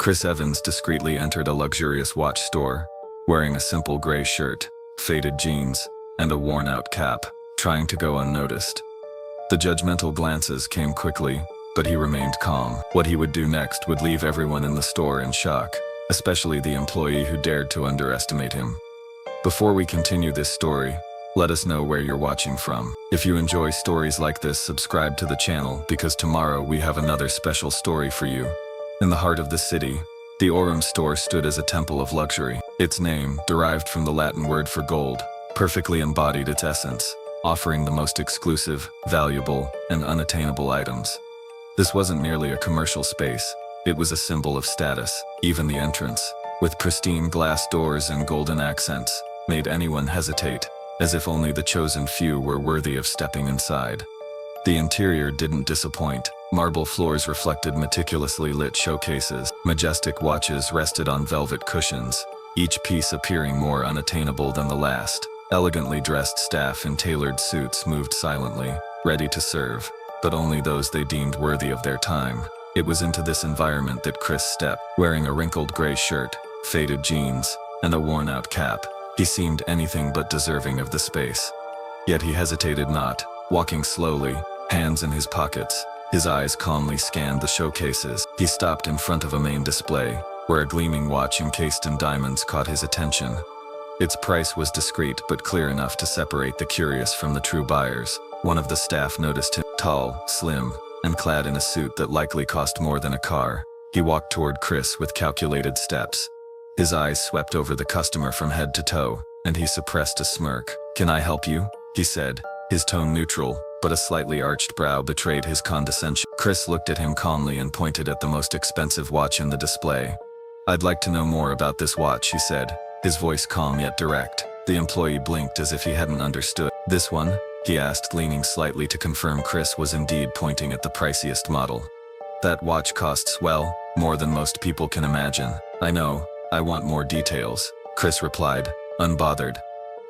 Chris Evans discreetly entered a luxurious watch store, wearing a simple gray shirt, faded jeans, and a worn-out cap, trying to go unnoticed. The judgmental glances came quickly, but he remained calm. What he would do next would leave everyone in the store in shock, especially the employee who dared to underestimate him. Before we continue this story, let us know where you're watching from. If you enjoy stories like this, subscribe to the channel because tomorrow we have another special story for you. In the heart of the city, the Orem store stood as a temple of luxury. Its name, derived from the Latin word for gold, perfectly embodied its essence, offering the most exclusive, valuable, and unattainable items. This wasn't merely a commercial space, it was a symbol of status. Even the entrance, with pristine glass doors and golden accents, made anyone hesitate, as if only the chosen few were worthy of stepping inside. The interior didn't disappoint. Marble floors reflected meticulously lit showcases. Majestic watches rested on velvet cushions, each piece appearing more unattainable than the last. Elegantly dressed staff in tailored suits moved silently, ready to serve, but only those they deemed worthy of their time. It was into this environment that Chris stepped, wearing a wrinkled gray shirt, faded jeans, and a worn-out cap. He seemed anything but deserving of the space. Yet he hesitated not, walking slowly, hands in his pockets. His eyes calmly scanned the showcases. He stopped in front of a main display, where a gleaming watch encased in diamonds caught his attention. Its price was discreet but clear enough to separate the curious from the true buyers. One of the staff noticed him, tall, slim, and clad in a suit that likely cost more than a car. He walked toward Chris with calculated steps. His eyes swept over the customer from head to toe, and he suppressed a smirk. "Can I help you?" he said, his tone neutral, but a slightly arched brow betrayed his condescension. Chris looked at him calmly and pointed at the most expensive watch in the display. "I'd like to know more about this watch," he said, his voice calm yet direct. The employee blinked as if he hadn't understood. "This one?" he asked, leaning slightly to confirm Chris was indeed pointing at the priciest model. "That watch costs, well, more than most people can imagine." "I know, I want more details," Chris replied, unbothered.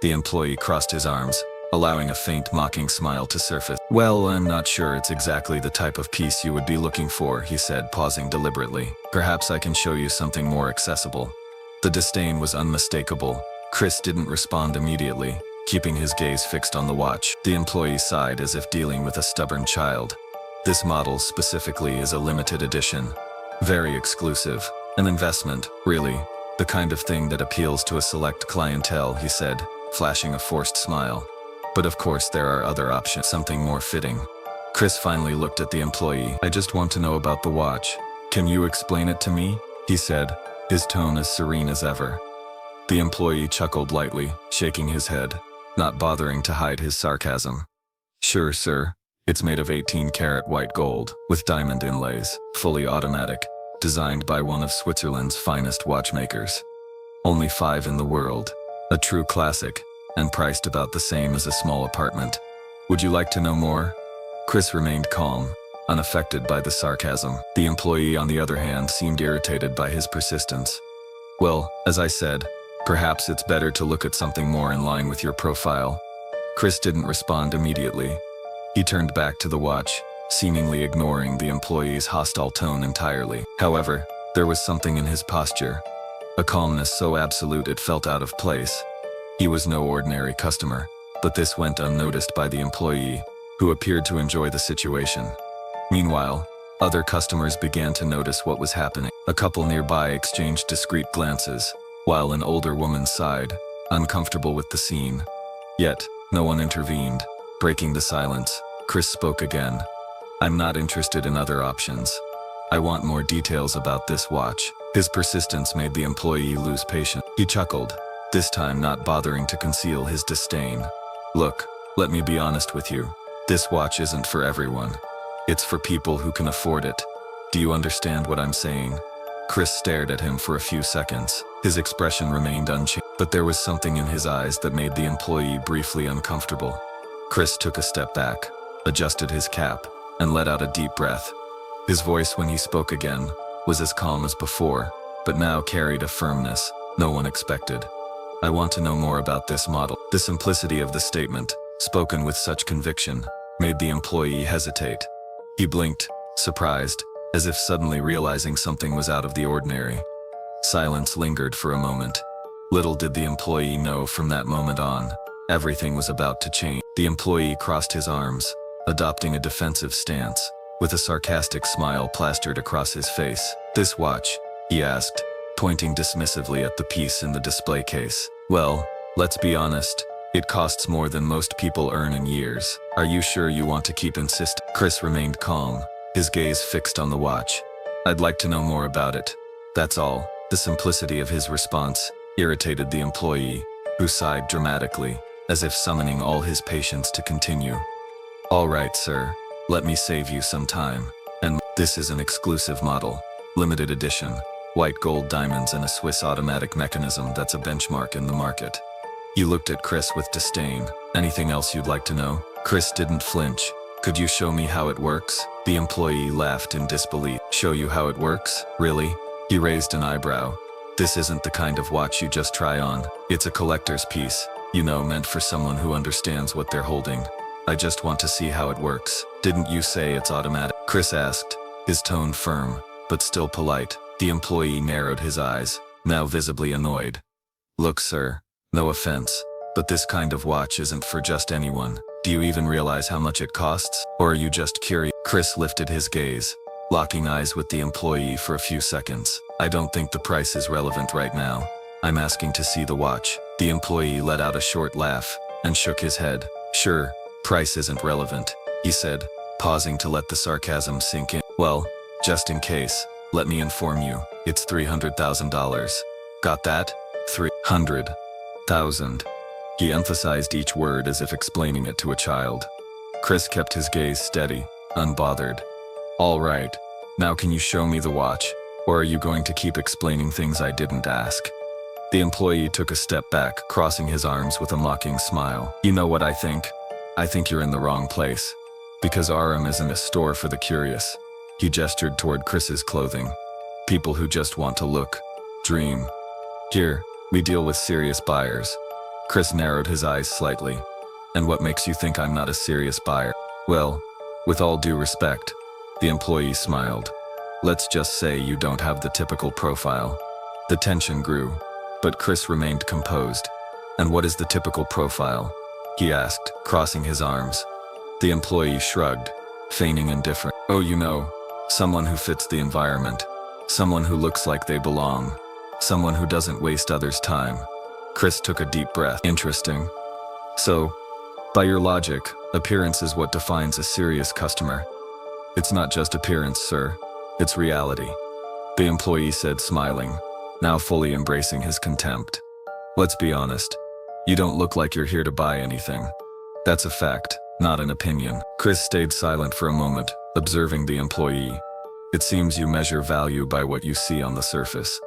The employee crossed his arms, allowing a faint mocking smile to surface. "Well, I'm not sure it's exactly the type of piece you would be looking for," he said, pausing deliberately. "Perhaps I can show you something more accessible." The disdain was unmistakable. Chris didn't respond immediately, keeping his gaze fixed on the watch. The employee sighed as if dealing with a stubborn child. "This model specifically is a limited edition. Very exclusive. An investment, really. The kind of thing that appeals to a select clientele," he said, flashing a forced smile. "But of course there are other options, something more fitting." Chris finally looked at the employee. "I just want to know about the watch. Can you explain it to me?" he said, his tone as serene as ever. The employee chuckled lightly, shaking his head, not bothering to hide his sarcasm. "Sure, sir. It's made of 18-karat white gold, with diamond inlays, fully automatic, designed by one of Switzerland's finest watchmakers. Only 5 in the world. A true classic, and priced about the same as a small apartment. Would you like to know more?" Chris remained calm, unaffected by the sarcasm. The employee, on the other hand, seemed irritated by his persistence. "Well, as I said, perhaps it's better to look at something more in line with your profile." Chris didn't respond immediately. He turned back to the watch, seemingly ignoring the employee's hostile tone entirely. However, there was something in his posture, a calmness so absolute it felt out of place. He was no ordinary customer, but this went unnoticed by the employee, who appeared to enjoy the situation. Meanwhile, other customers began to notice what was happening. A couple nearby exchanged discreet glances, while an older woman sighed, uncomfortable with the scene. Yet, no one intervened. Breaking the silence, Chris spoke again. "I'm not interested in other options. I want more details about this watch." His persistence made the employee lose patience. He chuckled, this time not bothering to conceal his disdain. "Look, let me be honest with you. This watch isn't for everyone. It's for people who can afford it. Do you understand what I'm saying?" Chris stared at him for a few seconds. His expression remained unchanged, but there was something in his eyes that made the employee briefly uncomfortable. Chris took a step back, adjusted his cap, and let out a deep breath. His voice, when he spoke again, was as calm as before, but now carried a firmness no one expected. "I want to know more about this model." The simplicity of the statement, spoken with such conviction, made the employee hesitate. He blinked, surprised, as if suddenly realizing something was out of the ordinary. Silence lingered for a moment. Little did the employee know from that moment on, everything was about to change. The employee crossed his arms, adopting a defensive stance, with a sarcastic smile plastered across his face. "This watch?" he asked, pointing dismissively at the piece in the display case. "Well, let's be honest, it costs more than most people earn in years. Are you sure you want to keep insisting?" Chris remained calm, his gaze fixed on the watch. "I'd like to know more about it. That's all." The simplicity of his response irritated the employee, who sighed dramatically, as if summoning all his patience to continue. "All right, sir. Let me save you some time. And this is an exclusive model, limited edition, white gold diamonds and a Swiss automatic mechanism that's a benchmark in the market." He looked at Chris with disdain. "Anything else you'd like to know?" Chris didn't flinch. "Could you show me how it works?" The employee laughed in disbelief. "Show you how it works? Really?" He raised an eyebrow. "This isn't the kind of watch you just try on. It's a collector's piece, meant for someone who understands what they're holding. I just want to see how it works." "Didn't you say it's automatic?" Chris asked, his tone firm, but still polite. The employee narrowed his eyes, now visibly annoyed. "Look, sir, no offense, but this kind of watch isn't for just anyone. Do you even realize how much it costs? Or are you just curious?" Chris lifted his gaze, locking eyes with the employee for a few seconds. "I don't think the price is relevant right now. I'm asking to see the watch." The employee let out a short laugh and shook his head. "Sure, price isn't relevant," he said, pausing to let the sarcasm sink in. "Well, just in case, let me inform you, it's $300,000. Got that? 300,000. He emphasized each word as if explaining it to a child. Chris kept his gaze steady, unbothered. "All right, now can you show me the watch? Or are you going to keep explaining things I didn't ask?" The employee took a step back, crossing his arms with a mocking smile. "You know what I think? I think you're in the wrong place. Because RM isn't a store for the curious." He gestured toward Chris's clothing. "People who just want to look, dream. Here, we deal with serious buyers." Chris narrowed his eyes slightly. "And what makes you think I'm not a serious buyer?" "Well, with all due respect," the employee smiled. "Let's just say you don't have the typical profile." The tension grew, but Chris remained composed. "And what is the typical profile?" he asked, crossing his arms. The employee shrugged, feigning indifference. "Oh, someone who fits the environment. Someone who looks like they belong. Someone who doesn't waste others' time." Chris took a deep breath. "Interesting. So, by your logic, appearance is what defines a serious customer." "It's not just appearance, sir. It's reality," the employee said, smiling, now fully embracing his contempt. "Let's be honest. You don't look like you're here to buy anything. That's a fact, not an opinion." Chris stayed silent for a moment, observing the employee. "It seems you measure value by what you see on the surface.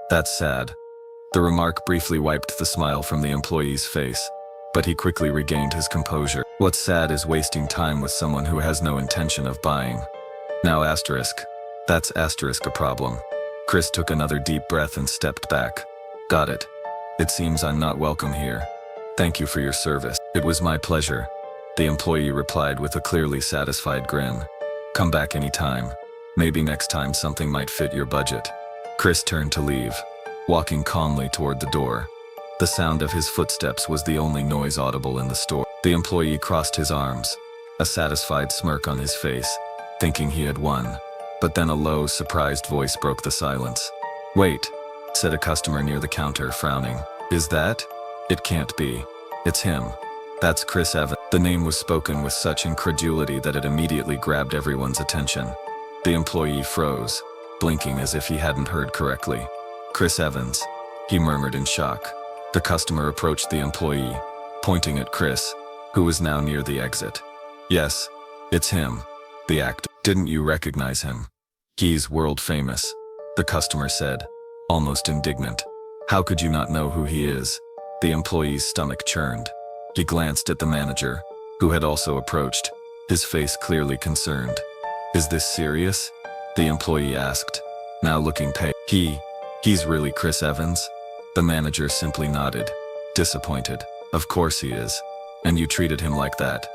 That's sad." The remark briefly wiped the smile from the employee's face, but he quickly regained his composure. "What's sad is wasting time with someone who has no intention of buying." Now that's a problem. Chris took another deep breath and stepped back. "Got it. It seems I'm not welcome here. Thank you for your service." "It was my pleasure," the employee replied with a clearly satisfied grin. "Come back anytime. Maybe next time something might fit your budget." Chris turned to leave, walking calmly toward the door. The sound of his footsteps was the only noise audible in the store. The employee crossed his arms, a satisfied smirk on his face, thinking he had won. But then a low, surprised voice broke the silence. "Wait," said a customer near the counter, frowning. "Is that? It can't be. It's him. That's Chris Evans." The name was spoken with such incredulity that it immediately grabbed everyone's attention. The employee froze, blinking as if he hadn't heard correctly. "Chris Evans," he murmured in shock. The customer approached the employee, pointing at Chris, who was now near the exit. "Yes, it's him, the actor. Didn't you recognize him? He's world famous," the customer said, almost indignant. "How could you not know who he is?" The employee's stomach churned. He glanced at the manager, who had also approached, his face clearly concerned. "Is this serious?" the employee asked, now looking pale. He's really Chris Evans?" The manager simply nodded, disappointed. "Of course he is. And you treated him like that.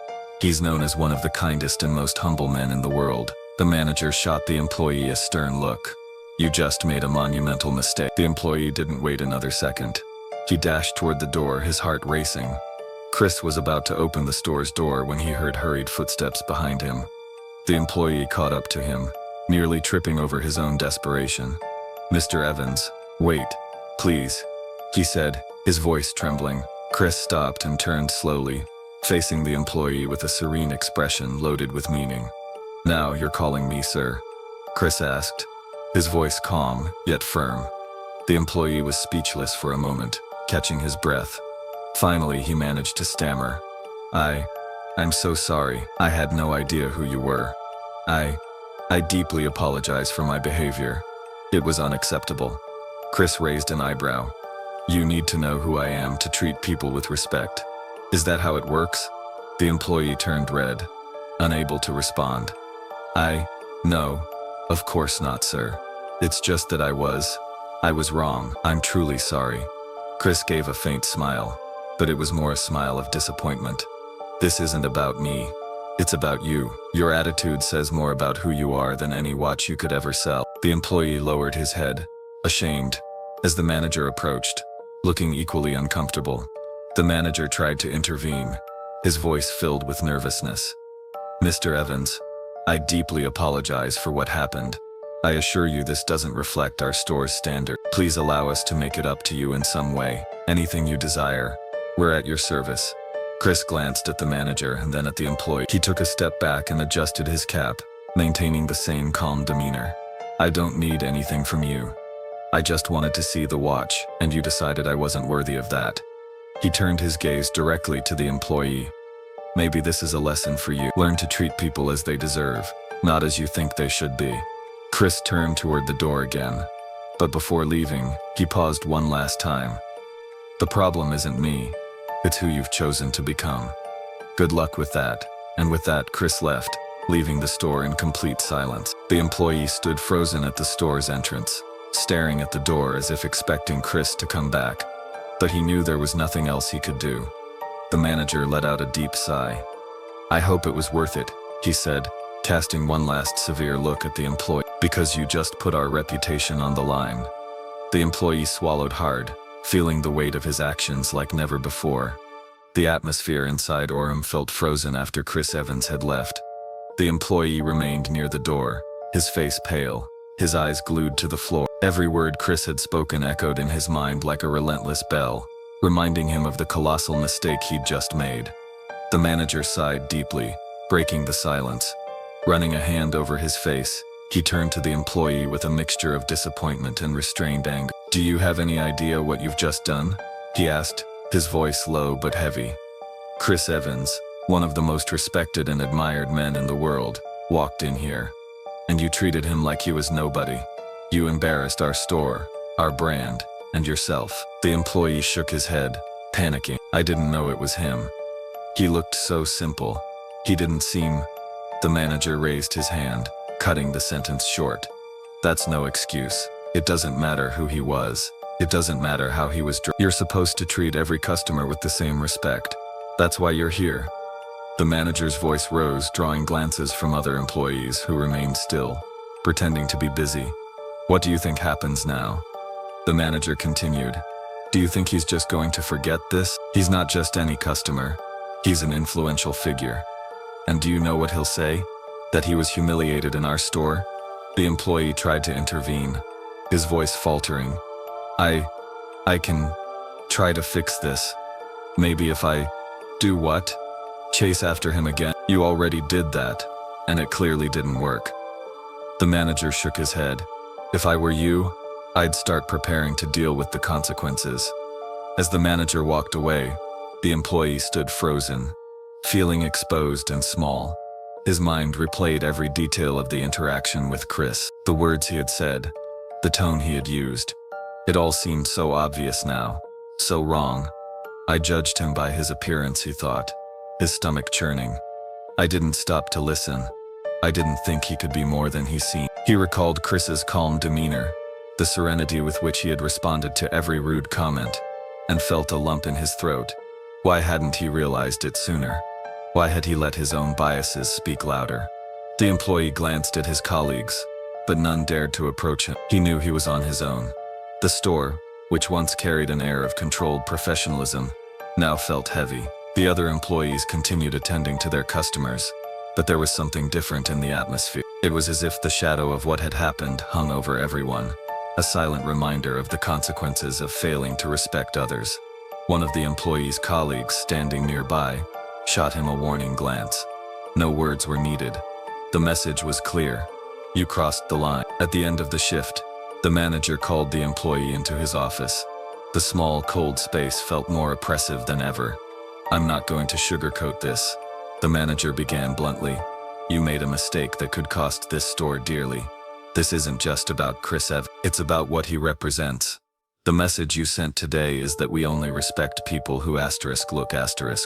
He's known as one of the kindest and most humble men in the world." The manager shot the employee a stern look. "You just made a monumental mistake." The employee didn't wait another second. He dashed toward the door, his heart racing. Chris was about to open the store's door when he heard hurried footsteps behind him. The employee caught up to him, nearly tripping over his own desperation. "Mr. Evans, wait, please," he said, his voice trembling. Chris stopped and turned slowly, facing the employee with a serene expression loaded with meaning. "Now you're calling me sir?" Chris asked, his voice calm, yet firm. The employee was speechless for a moment, catching his breath. Finally, he managed to stammer. I'm so sorry. I had no idea who you were. I deeply apologize for my behavior. It was unacceptable." Chris raised an eyebrow. "You need to know who I am to treat people with respect. Is that how it works?" The employee turned red, unable to respond. No, of course not, sir. It's just that I was wrong. I'm truly sorry." Chris gave a faint smile, but it was more a smile of disappointment. "This isn't about me. It's about you. Your attitude says more about who you are than any watch you could ever sell." The employee lowered his head, ashamed, as the manager approached, looking equally uncomfortable. The manager tried to intervene, his voice filled with nervousness. "Mr. Evans, I deeply apologize for what happened. I assure you this doesn't reflect our store's standard. Please allow us to make it up to you in some way. Anything you desire. We're at your service." Chris glanced at the manager and then at the employee. He took a step back and adjusted his cap, maintaining the same calm demeanor. "I don't need anything from you. I just wanted to see the watch, and you decided I wasn't worthy of that." He turned his gaze directly to the employee. "Maybe this is a lesson for you. Learn to treat people as they deserve, not as you think they should be." Chris turned toward the door again, but before leaving, he paused one last time. "The problem isn't me. It's who you've chosen to become. Good luck with that." And with that, Chris left, leaving the store in complete silence. The employee stood frozen at the store's entrance, staring at the door as if expecting Chris to come back. But he knew there was nothing else he could do. The manager let out a deep sigh. "I hope it was worth it," he said, casting one last severe look at the employee. "Because you just put our reputation on the line." The employee swallowed hard, feeling the weight of his actions like never before. The atmosphere inside Orem felt frozen after Chris Evans had left. The employee remained near the door, his face pale, his eyes glued to the floor. Every word Chris had spoken echoed in his mind like a relentless bell, reminding him of the colossal mistake he'd just made. The manager sighed deeply, breaking the silence. Running a hand over his face, he turned to the employee with a mixture of disappointment and restrained anger. "Do you have any idea what you've just done?" he asked, his voice low but heavy. Chris Evans, one of the most respected and admired men in the world, walked in here. And you treated him like he was nobody. You embarrassed our store, our brand, and yourself. The employee shook his head, panicking. "I didn't know it was him. He looked so simple. He didn't seem—" The manager raised his hand, cutting the sentence short. "That's no excuse. It doesn't matter who he was. It doesn't matter how he was dressed. You're supposed to treat every customer with the same respect. That's why you're here." The manager's voice rose, drawing glances from other employees who remained still, pretending to be busy. "What do you think happens now?" The manager continued. "Do you think he's just going to forget this? He's not just any customer. He's an influential figure. And do you know what he'll say? That he was humiliated in our store?" The employee tried to intervene, his voice faltering. I can try to fix this. Maybe if I do what? Chase after him again? You already did that, and it clearly didn't work." The manager shook his head. "If I were you, I'd start preparing to deal with the consequences." As the manager walked away, the employee stood frozen, feeling exposed and small. His mind replayed every detail of the interaction with Chris, the words he had said, the tone he had used. It all seemed so obvious now, so wrong. "I judged him by his appearance," he thought, his stomach churning. "I didn't stop to listen. I didn't think he could be more than he seemed." He recalled Chris's calm demeanor, the serenity with which he had responded to every rude comment, and felt a lump in his throat. Why hadn't he realized it sooner? Why had he let his own biases speak louder? The employee glanced at his colleagues, but none dared to approach him. He knew he was on his own. The store, which once carried an air of controlled professionalism, now felt heavy. The other employees continued attending to their customers, but there was something different in the atmosphere. It was as if the shadow of what had happened hung over everyone, a silent reminder of the consequences of failing to respect others. One of the employee's colleagues standing nearby shot him a warning glance. No words were needed. The message was clear. You crossed the line. At the end of the shift, the manager called the employee into his office. The small, cold space felt more oppressive than ever. "I'm not going to sugarcoat this," the manager began bluntly. "You made a mistake that could cost this store dearly. This isn't just about Chris Evans. It's about what he represents. The message you sent today is that we only respect people who look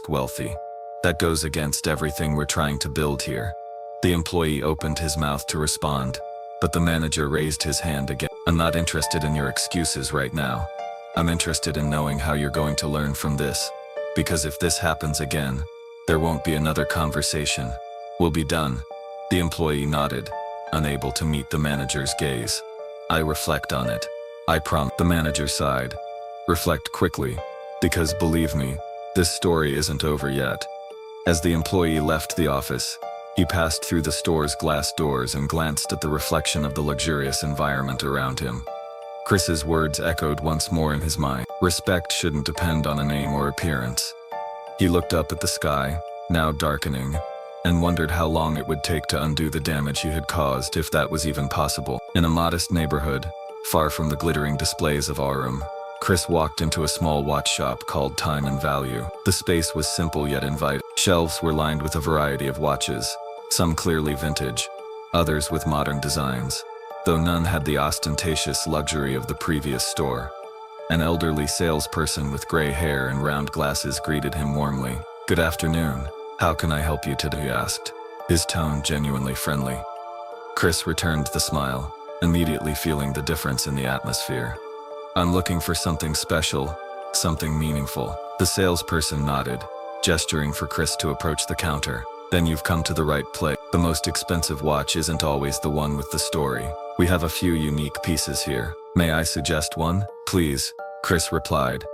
wealthy. That goes against everything we're trying to build here." The employee opened his mouth to respond, but the manager raised his hand again. "I'm not interested in your excuses right now. I'm interested in knowing how you're going to learn from this. Because if this happens again, there won't be another conversation. We'll be done." The employee nodded, unable to meet the manager's gaze. "I reflect on it. I promise." The manager sighed. "Reflect quickly, because believe me, this story isn't over yet." As the employee left the office, he passed through the store's glass doors and glanced at the reflection of the luxurious environment around him. Chris's words echoed once more in his mind. Respect shouldn't depend on a name or appearance. He looked up at the sky, now darkening, and wondered how long it would take to undo the damage he had caused, if that was even possible. In a modest neighborhood, far from the glittering displays of Aurum, Chris walked into a small watch shop called Time and Value. The space was simple yet inviting. Shelves were lined with a variety of watches, some clearly vintage, others with modern designs, though none had the ostentatious luxury of the previous store. An elderly salesperson with gray hair and round glasses greeted him warmly. "Good afternoon. How can I help you today?" he asked, his tone genuinely friendly. Chris returned the smile, immediately feeling the difference in the atmosphere. "I'm looking for something special, something meaningful." The salesperson nodded, gesturing for Chris to approach the counter. "Then you've come to the right place. The most expensive watch isn't always the one with the story. We have a few unique pieces here. May I suggest one?" "Please," Chris replied.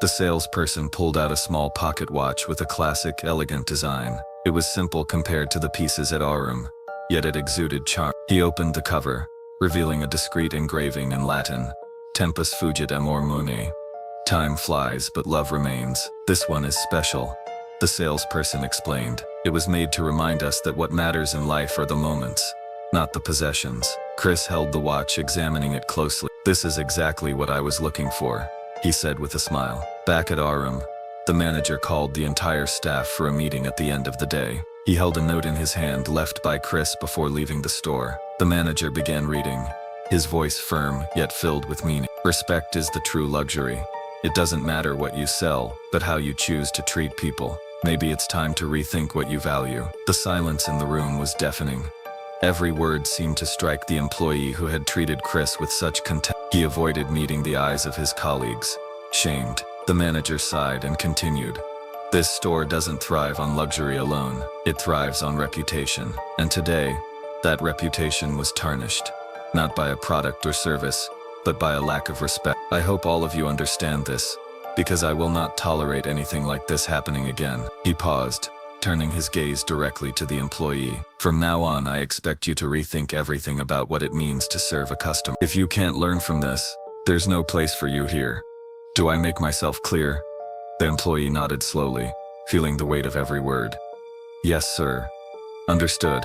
The salesperson pulled out a small pocket watch with a classic, elegant design. It was simple compared to the pieces at Aurum, yet it exuded charm. He opened the cover, revealing a discreet engraving in Latin. "Tempus fugit amor mundi." "Time flies, but love remains. This one is special," the salesperson explained. "It was made to remind us that what matters in life are the moments, not the possessions." Chris held the watch, examining it closely. "This is exactly what I was looking for," he said with a smile. Back at Aurum, the manager called the entire staff for a meeting at the end of the day. He held a note in his hand left by Chris before leaving the store. The manager began reading, his voice firm yet filled with meaning. "Respect is the true luxury. It doesn't matter what you sell, but how you choose to treat people. Maybe it's time to rethink what you value." The silence in the room was deafening. Every word seemed to strike the employee who had treated Chris with such contempt. He avoided meeting the eyes of his colleagues. Shamed, the manager sighed and continued. "This store doesn't thrive on luxury alone. It thrives on reputation. And today, that reputation was tarnished. Not by a product or service, but by a lack of respect. I hope all of you understand this, because I will not tolerate anything like this happening again." He paused, turning his gaze directly to the employee. "From now on, I expect you to rethink everything about what it means to serve a customer. If you can't learn from this, there's no place for you here. Do I make myself clear?" The employee nodded slowly, feeling the weight of every word. "Yes, sir. Understood."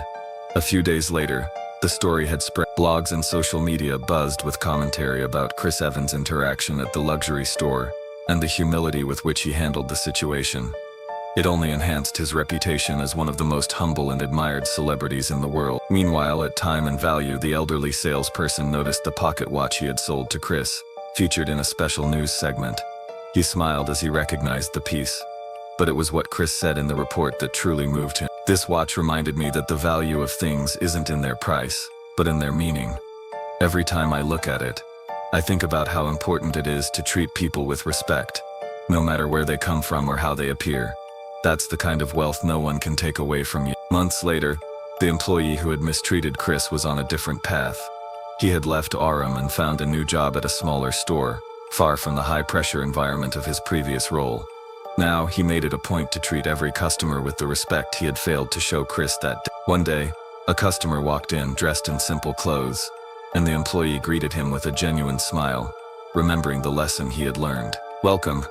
A few days later, the story had spread. Blogs and social media buzzed with commentary about Chris Evans' interaction at the luxury store and the humility with which he handled the situation. It only enhanced his reputation as one of the most humble and admired celebrities in the world. Meanwhile, at Time and Value, the elderly salesperson noticed the pocket watch he had sold to Chris, featured in a special news segment. He smiled as he recognized the piece, but it was what Chris said in the report that truly moved him. "This watch reminded me that the value of things isn't in their price, but in their meaning. Every time I look at it, I think about how important it is to treat people with respect, no matter where they come from or how they appear. That's the kind of wealth no one can take away from you." Months later, The employee who had mistreated Chris was on a different path. He had left Aram and found a new job at a smaller store, far from the high-pressure environment of his previous role. Now, he made it a point to treat every customer with the respect he had failed to show Chris that day. One day, a customer walked in dressed in simple clothes, and the employee greeted him with a genuine smile, remembering the lesson he had learned. "Welcome.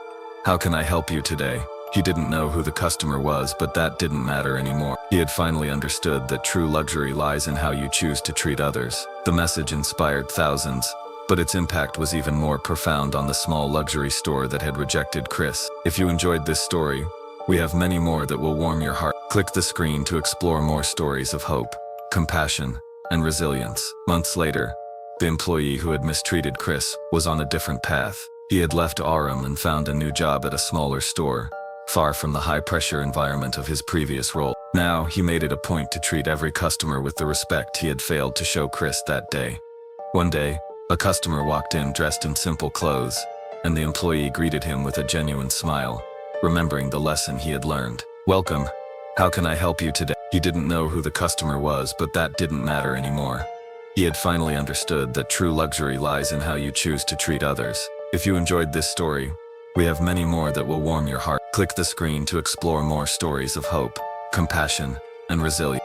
How can I help you today?" He didn't know who the customer was, but that didn't matter anymore. He had finally understood that true luxury lies in how you choose to treat others. The message inspired thousands, but its impact was even more profound on the small luxury store that had rejected Chris. If you enjoyed this story, we have many more that will warm your heart. Click the screen to explore more stories of hope, compassion, and resilience. Months later, the employee who had mistreated Chris was on a different path. He had left Aram and found a new job at a smaller store, far from the high-pressure environment of his previous role. Now, he made it a point to treat every customer with the respect he had failed to show Chris that day. One day, a customer walked in dressed in simple clothes, and the employee greeted him with a genuine smile, remembering the lesson he had learned. "Welcome. How can I help you today?" He didn't know who the customer was, but that didn't matter anymore. He had finally understood that true luxury lies in how you choose to treat others. If you enjoyed this story, we have many more that will warm your heart. Click the screen to explore more stories of hope, compassion, and resilience.